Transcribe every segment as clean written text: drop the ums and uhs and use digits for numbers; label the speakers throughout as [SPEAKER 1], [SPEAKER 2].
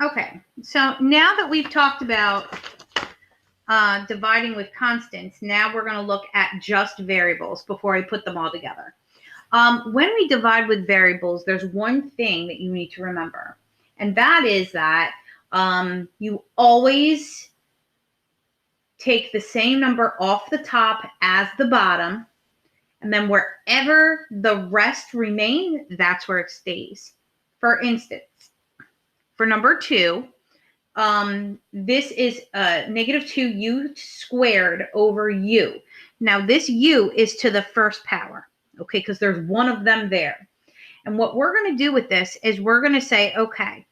[SPEAKER 1] Okay, so now that we've talked about dividing with constants, now we're going to look at just variables before I put them all together. When we divide with variables, there's one thing that you need to remember, and that is that you always take the same number off the top as the bottom, and then wherever the rest remain, that's where it stays. For instance, for number 2, this is negative 2u squared over u. Now this u is to the first power, okay, because there's one of them there. And what we're going to do with this is we're going to say, okay,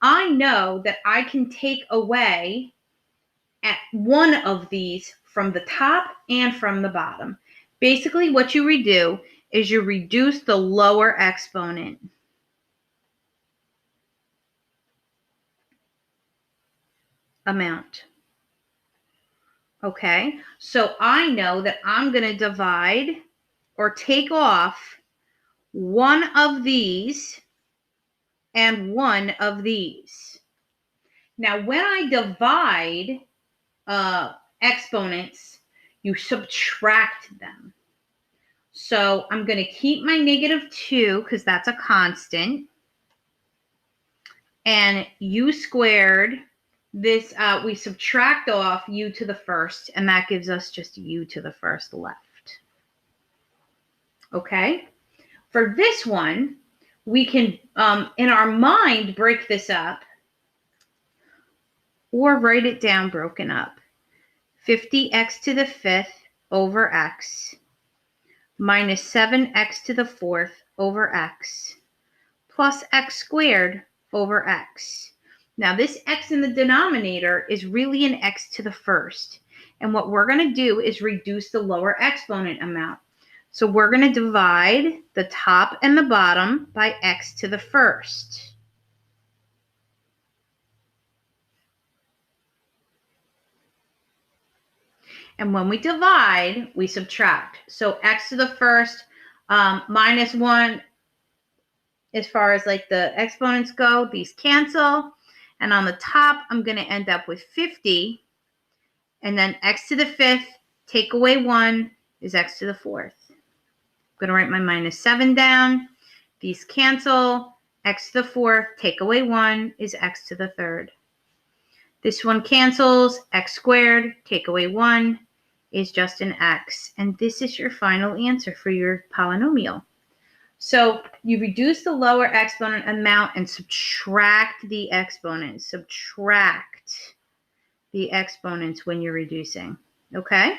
[SPEAKER 1] I know that I can take away at one of these from the top and from the bottom. Basically, what you redo is you reduce the lower exponent. Amount. Okay, so I know that I'm going to divide or take off one of these and one of these. Now, when I divide exponents, you subtract them. So I'm going to keep my negative 2 because that's a constant. And u squared, this we subtract off u to the first, and that gives us just u to the first left. Okay? For this one, we can, in our mind, break this up or write it down broken up. 50x to the 5th over x minus 7x to the 4th over x plus x squared over x. Now this x in the denominator is really an x to the first. And what we're going to do is reduce the lower exponent amount. So we're going to divide the top and the bottom by x to the first. And when we divide, we subtract. So x to the first minus 1, as far as like the exponents go, these cancel. And on the top, I'm going to end up with 50. And then x to the 5th, take away 1, is x to the 4th. I'm going to write my minus 7 down. These cancel. X to the 4th, take away 1, is x to the 3rd. This one cancels. X squared, take away 1, is just an x. And this is your final answer for your polynomial. So you reduce the lower exponent amount and subtract the exponents. Subtract the exponents when you're reducing. Okay?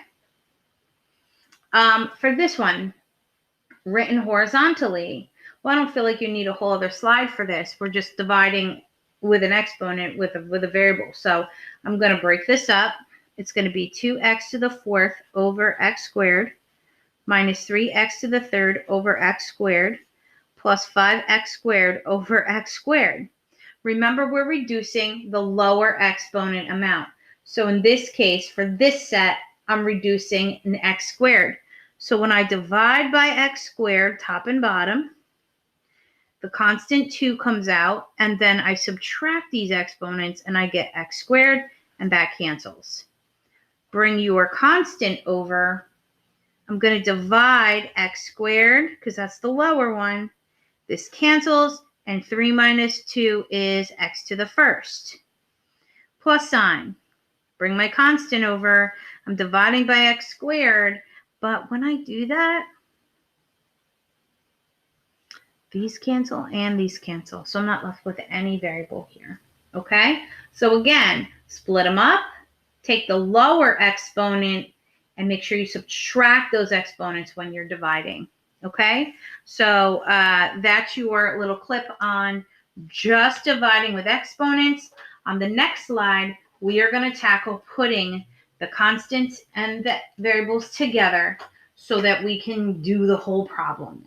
[SPEAKER 1] For this one, written horizontally, well, I don't feel like you need a whole other slide for this. We're just dividing with an exponent with a variable. So I'm going to break this up. It's going to be 2x to the 4th over x squared minus 3x to the 3rd over x squared plus 5x squared over x squared. Remember, we're reducing the lower exponent amount. So in this case, for this set, I'm reducing an x squared. So when I divide by x squared, top and bottom, the constant 2 comes out, and then I subtract these exponents, and I get x squared, and that cancels. Bring your constant over. I'm going to divide x squared, because that's the lower one. This cancels, and 3 minus 2 is x to the first. Plus sign. Bring my constant over. I'm dividing by x squared, but when I do that, these cancel and these cancel. So I'm not left with any variable here. Okay? So again, split them up. Take the lower exponent and make sure you subtract those exponents when you're dividing. Okay? So that's your little clip on just dividing with exponents. On the next slide, we are going to tackle putting the constants and the variables together so that we can do the whole problem.